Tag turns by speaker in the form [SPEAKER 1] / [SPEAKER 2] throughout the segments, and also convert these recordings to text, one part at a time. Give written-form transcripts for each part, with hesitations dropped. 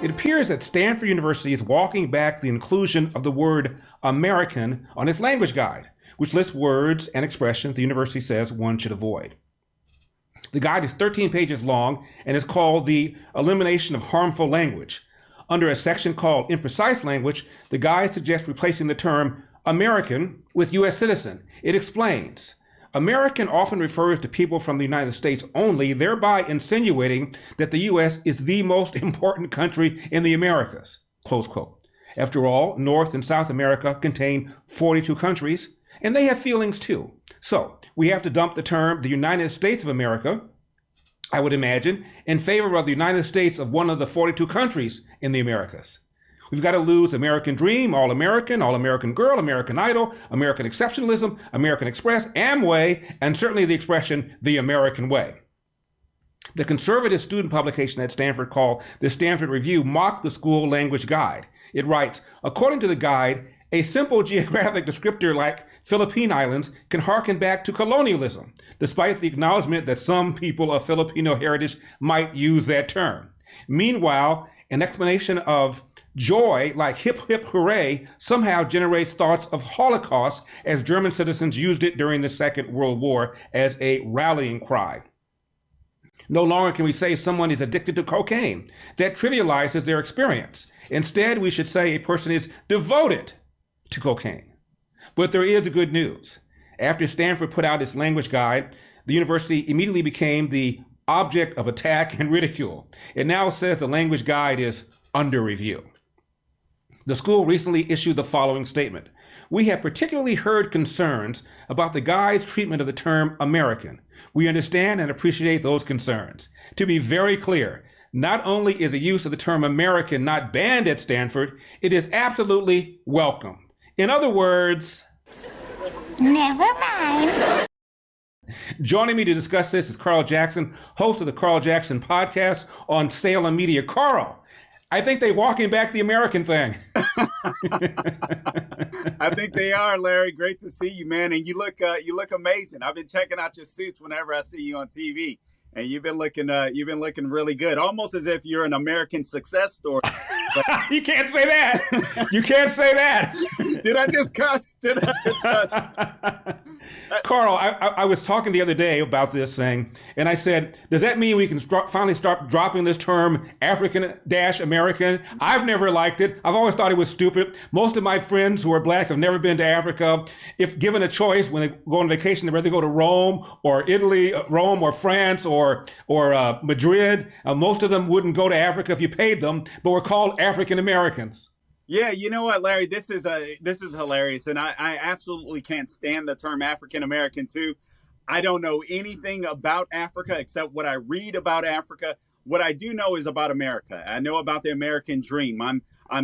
[SPEAKER 1] It appears that Stanford University is walking back the inclusion of the word American on its language guide, which lists words and expressions the university says one should avoid. The guide is 13 pages long and is called the Elimination of Harmful Language. Under a section called Imprecise Language, the guide suggests replacing the term American with U.S. citizen. It explains, American often refers to people from the United States only, thereby insinuating that the U.S. is the most important country in the Americas, close quote. After all, North and South America contain 42 countries, and they have feelings too. So we have to dump the term the United States of America, I would imagine, in favor of the United States of one of the 42 countries in the Americas. We've got to lose American Dream, All-American Girl, American Idol, American Exceptionalism, American Express, Amway, and certainly the expression, the American way. The conservative student publication at Stanford called the Stanford Review mocked the school language guide. It writes, according to the guide, a simple geographic descriptor like Philippine Islands can harken back to colonialism, despite the acknowledgement that some people of Filipino heritage might use that term. Meanwhile, an explanation of joy, like hip hip hooray, somehow generates thoughts of Holocaust as German citizens used it during the Second World War as a rallying cry. No longer can we say someone is addicted to cocaine. That trivializes their experience. Instead, we should say a person is devoted to cocaine. But there is good news. After Stanford put out its language guide, the university immediately became the object of attack and ridicule. It now says the language guide is under review. The school recently issued the following statement. We have particularly heard concerns about the guide's treatment of the term American. We understand and appreciate those concerns. To be very clear, not only is the use of the term American not banned at Stanford, it is absolutely welcome. In other words,
[SPEAKER 2] never mind.
[SPEAKER 1] Joining me to discuss this is Carl Jackson, host of the Carl Jackson podcast on Salem Media. Carl, I think they're walking back the American thing.
[SPEAKER 3] I think they are, Larry. Great to see you, man. And you look amazing. I've been checking out your suits whenever I see you on TV, and you've been looking really good, almost as if you're an American success story.
[SPEAKER 1] You can't say that. You can't say that.
[SPEAKER 3] Did I just cuss?
[SPEAKER 1] Carl, I was talking the other day about this thing, and I said, does that mean we can finally start dropping this term African-American? I've never liked it. I've always thought it was stupid. Most of my friends who are black have never been to Africa. If given a choice when they go on vacation, they'd rather go to Rome or Italy, Rome or France or Madrid. Most of them wouldn't go to Africa if you paid them, but we're called African Americans.
[SPEAKER 3] Yeah, you know what, Larry? This is hilarious, and I absolutely can't stand the term African American too. I don't know anything about Africa except what I read about Africa. What I do know is about America. I know about the American dream. I'm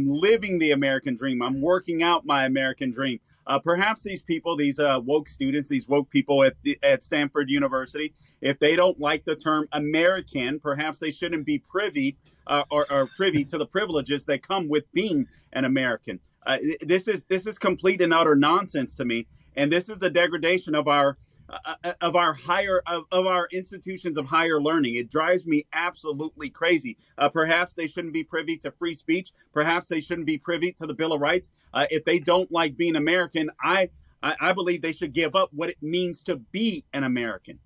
[SPEAKER 3] living the American dream. I'm working out my American dream. Perhaps these people, these woke students, these woke people at Stanford University, if they don't like the term American, perhaps they shouldn't be privy or privy to the privileges that come with being an American. This is complete and utter nonsense to me, and this is the degradation of our institutions of higher learning. It drives me absolutely crazy. Perhaps they shouldn't be privy to free speech. Perhaps they shouldn't be privy to the Bill of Rights. If they don't like being American, I believe they should give up what it means to be an American.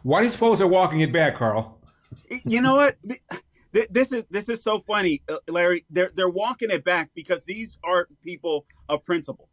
[SPEAKER 1] Why do you suppose they're walking it back, Carl?
[SPEAKER 3] You know what? This is so funny, Larry. They're walking it back because these aren't people of principle.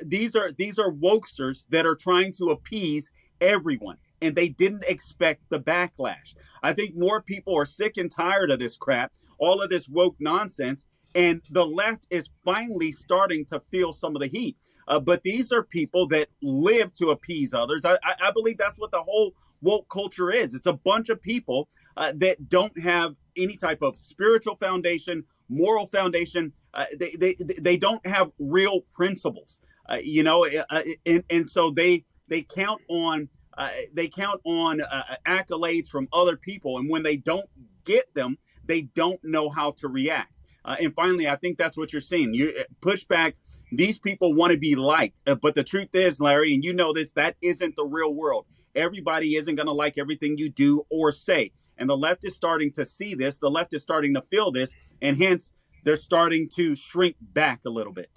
[SPEAKER 3] These are wokesters that are trying to appease everyone, and they didn't expect the backlash. I think more people are sick and tired of this crap, all of this woke nonsense, and the left is finally starting to feel some of the heat. But these are people that live to appease others. I believe that's what the whole woke culture is. It's a bunch of people that don't have any type of spiritual foundation, moral foundation. They don't have real principles, and so they count on accolades from other people, and when they don't get them, they don't know how to react. And finally, I think that's what you're seeing. You push back. These people want to be liked, but the truth is, Larry, and you know this, that isn't the real world. Everybody isn't going to like everything you do or say. And the left is starting to see this. The left is starting to feel this. And hence, they're starting to shrink back a little bit.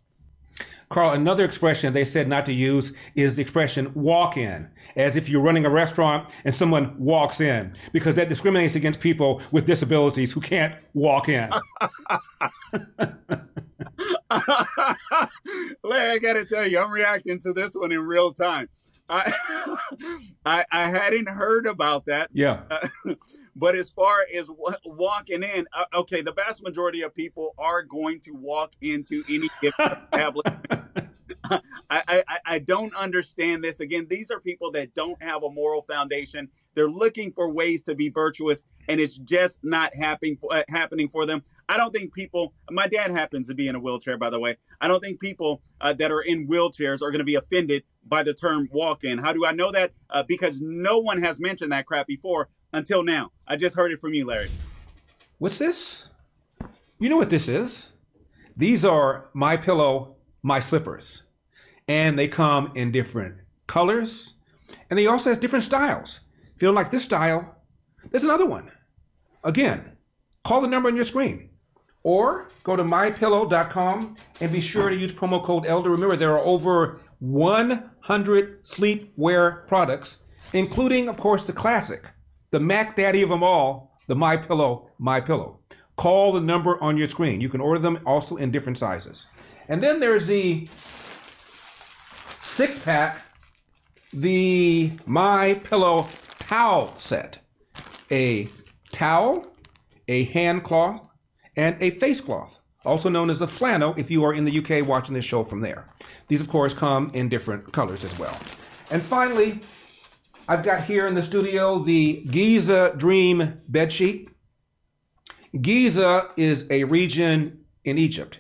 [SPEAKER 1] Carl, another expression they said not to use is the expression walk in, as if you're running a restaurant and someone walks in, because that discriminates against people with disabilities who can't walk in.
[SPEAKER 3] Larry, I got to tell you, I'm reacting to this one in real time. I hadn't heard about that.
[SPEAKER 1] Yeah.
[SPEAKER 3] But as far as walking in, okay, the vast majority of people are going to walk into any given establishment. I don't understand this. Again, these are people that don't have a moral foundation. They're looking for ways to be virtuous, and it's just not happening for them. I don't think people, my dad happens to be in a wheelchair, by the way. I don't think people that are in wheelchairs are going to be offended by the term walk-in. How do I know that? Because no one has mentioned that crap before until now. I just heard it from you, Larry.
[SPEAKER 1] What's this? You know what this is? These are MYPILLOW, my slippers. And they come in different colors. And they also have different styles. If you don't like this style, there's another one. Again, call the number on your screen. Or go to MyPillow.com and be sure to use promo code ELDER. Remember, there are over 100 sleepwear products, including, of course, the classic, the Mac Daddy of them all, the MyPillow. Call the number on your screen. You can order them also in different sizes. And then there's the 6-pack, the MyPillow towel set. A towel, a hand cloth, and a face cloth, also known as a flannel if you are in the UK watching this show from there. These, of course, come in different colors as well. And finally, I've got here in the studio the Giza Dream bedsheet. Giza is a region in Egypt.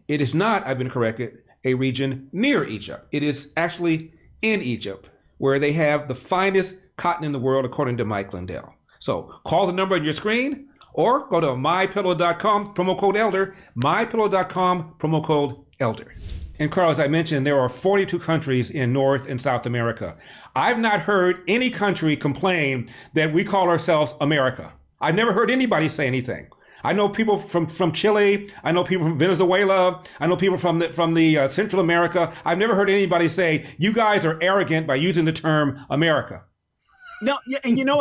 [SPEAKER 1] It is not, I've been corrected, a region near Egypt. It is actually in Egypt, where they have the finest cotton in the world, according to Mike Lindell. So call the number on your screen or go to MyPillow.com, promo code ELDER, MyPillow.com, promo code ELDER. And Carl, as I mentioned, there are 42 countries in North and South America. I've not heard any country complain that we call ourselves America. I've never heard anybody say anything. I know people from Chile. I know people from Venezuela. I know people from the Central America. I've never heard anybody say, you guys are arrogant by using the term America.
[SPEAKER 3] No, and you know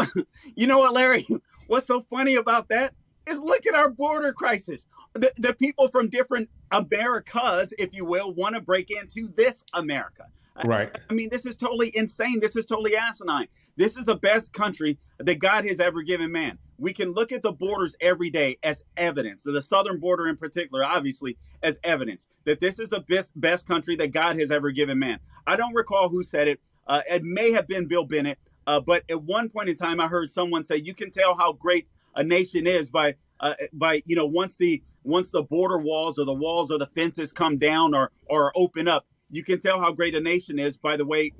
[SPEAKER 3] what, Larry? What's so funny about that is look at our border crisis. The people from different Americas, if you will, want to break into this America.
[SPEAKER 1] Right.
[SPEAKER 3] I mean, this is totally insane. This is totally asinine. This is the best country that God has ever given man. We can look at the borders every day as evidence, the southern border in particular, obviously, as evidence that this is the best country that God has ever given man. I don't recall who said it. It may have been Bill Bennett. But at one point in time, I heard someone say, you can tell how great a nation is by once the border walls or the walls or the fences come down or open up, you can tell how great a nation is by the way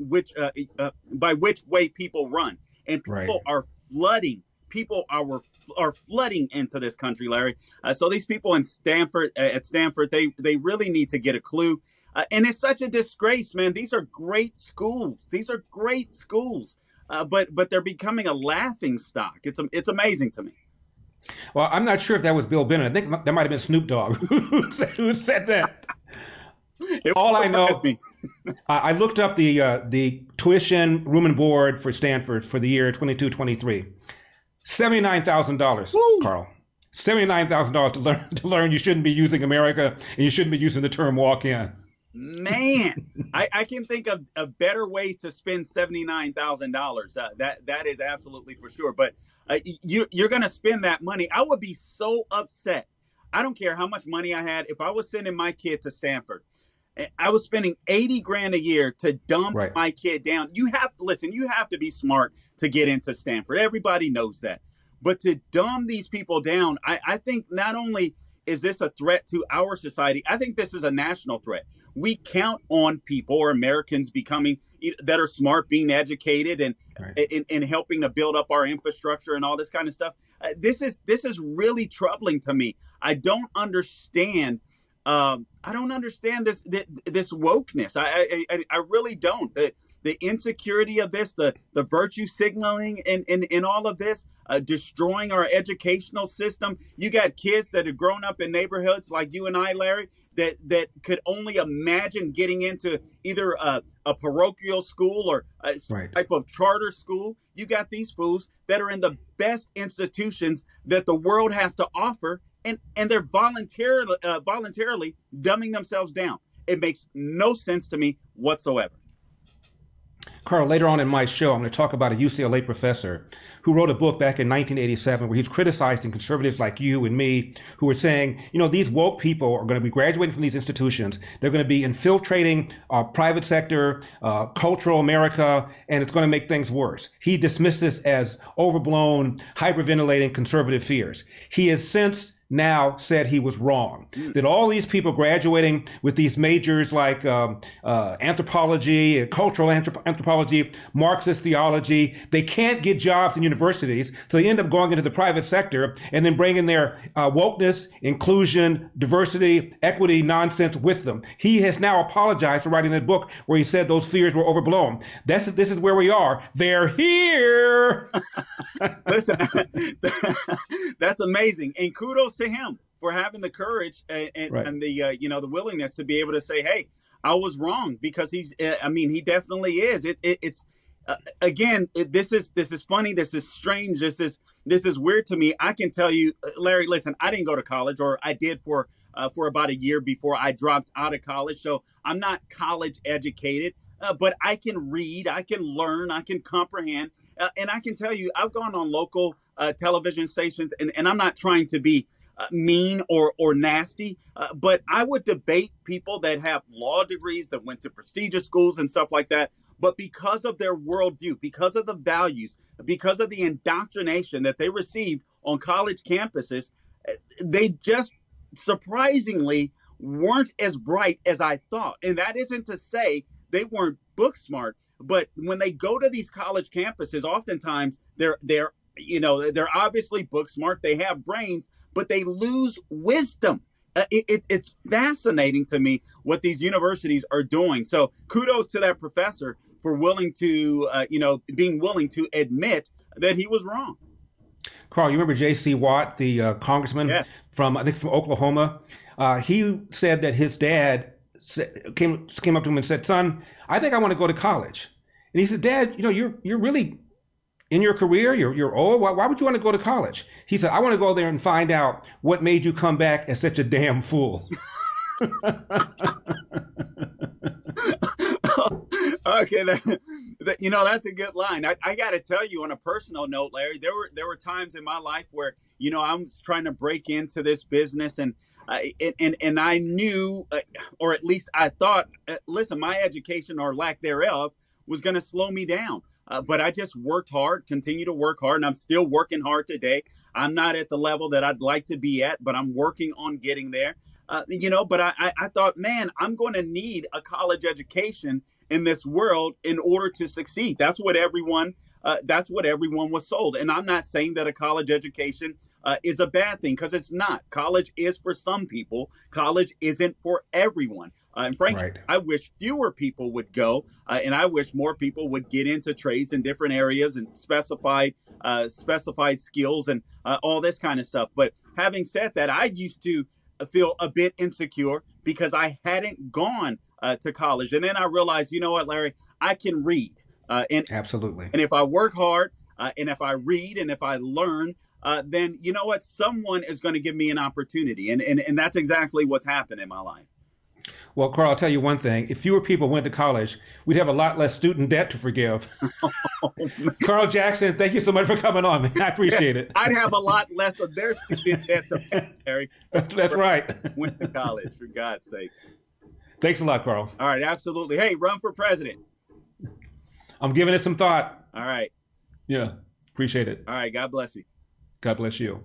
[SPEAKER 3] by which way people run. And people are flooding. People are flooding into this country, Larry. So these people in Stanford, they really need to get a clue. And it's such a disgrace, man. These are great schools. But they're becoming a laughing stock. It's amazing to me.
[SPEAKER 1] Well, I'm not sure if that was Bill Bennett. I think that might have been Snoop Dogg who said that. All I know, I looked up the tuition, room and board for Stanford for the year 22-23. $79,000, Carl. $79,000 to learn you shouldn't be using America and you shouldn't be using the term walk-in.
[SPEAKER 3] Man, I can think of better ways to spend $79,000. That is absolutely for sure. But you're going to spend that money. I would be so upset. I don't care how much money I had. If I was sending my kid to Stanford, I was spending $80,000 a year to dumb my kid down. You have to be smart to get into Stanford. Everybody knows that. But to dumb these people down, I think not only is this a threat to our society, I think this is a national threat. We count on people or Americans that are smart, being educated and helping to build up our infrastructure and all this kind of stuff. This is really troubling to me. I don't understand. I don't understand this wokeness. I really don't. the insecurity of this, the virtue signaling in all of this, destroying our educational system. You got kids that have grown up in neighborhoods like you and I, Larry, that could only imagine getting into either a parochial school or a type of charter school. You got these fools that are in the best institutions that the world has to offer, and they're voluntarily dumbing themselves down. It makes no sense to me whatsoever.
[SPEAKER 1] Carl, later on in my show, I'm going to talk about a UCLA professor who wrote a book back in 1987 where he's criticizing conservatives like you and me who were saying, these woke people are going to be graduating from these institutions. They're going to be infiltrating our private sector, cultural America, and it's going to make things worse. He dismissed this as overblown, hyperventilating conservative fears. He has since now said he was wrong, that all these people graduating with these majors like anthropology, cultural anthropology, Marxist theology, they can't get jobs in universities, so they end up going into the private sector and then bringing their wokeness, inclusion, diversity, equity nonsense with them. He has now apologized for writing that book where he said those fears were overblown. This is where we are. They're here.
[SPEAKER 3] Listen, that's amazing, and kudos to him for having the courage and the the willingness to be able to say, "Hey, I was wrong," because he definitely is. It's again, this is funny. This is strange. This is weird to me. I can tell you, Larry. Listen, I didn't go to college, or I did for about a year before I dropped out of college. So I'm not college educated, but I can read, I can learn, I can comprehend. And I can tell you, I've gone on local television stations, and I'm not trying to be mean or nasty, but I would debate people that have law degrees, that went to prestigious schools and stuff like that. But because of their worldview, because of the values, because of the indoctrination that they received on college campuses, they just surprisingly weren't as bright as I thought. And that isn't to say they weren't book smart, but when they go to these college campuses, oftentimes they're obviously book smart. They have brains, but they lose wisdom. It's fascinating to me what these universities are doing. So kudos to that professor for being willing to admit that he was wrong.
[SPEAKER 1] Carl, you remember J.C. Watt, the congressman from Oklahoma? He said that his dad came up to him and said, "Son, I think I want to go to college." And he said, "Dad, you're really in your career. You're old. Why would you want to go to college?" He said, "I want to go there and find out what made you come back as such a damn fool."
[SPEAKER 3] Okay, that's a good line. I got to tell you, on a personal note, Larry, there were times in my life where I was trying to break into this business, and I knew, or at least I thought, listen, my education or lack thereof was going to slow me down. But I just worked hard, continue to work hard, and I'm still working hard today. I'm not at the level that I'd like to be at, but I'm working on getting there. But I thought, man, I'm going to need a college education in this world in order to succeed. That's what everyone was sold. And I'm not saying that a college education is a bad thing, because it's not. College is for some people. College isn't for everyone. And frankly, I wish fewer people would go, and I wish more people would get into trades in different areas and specified skills and all this kind of stuff. But having said that, I used to feel a bit insecure because I hadn't gone to college. And then I realized, you know what, Larry, I can read.
[SPEAKER 1] Absolutely.
[SPEAKER 3] And if I work hard, and if I read, and if I learn, then you know what, someone is going to give me an opportunity. And that's exactly what's happened in my life.
[SPEAKER 1] Well, Carl, I'll tell you one thing. If fewer people went to college, we'd have a lot less student debt to forgive. Carl Jackson, thank you so much for coming on, man. I appreciate it.
[SPEAKER 3] I'd have a lot less of their student debt to pay, Harry.
[SPEAKER 1] That's right.
[SPEAKER 3] Went to college, for God's sakes.
[SPEAKER 1] Thanks a lot, Carl.
[SPEAKER 3] All right, absolutely. Hey, run for president.
[SPEAKER 1] I'm giving it some thought.
[SPEAKER 3] All right.
[SPEAKER 1] Yeah, appreciate it.
[SPEAKER 3] All right, God bless you.
[SPEAKER 1] God bless you.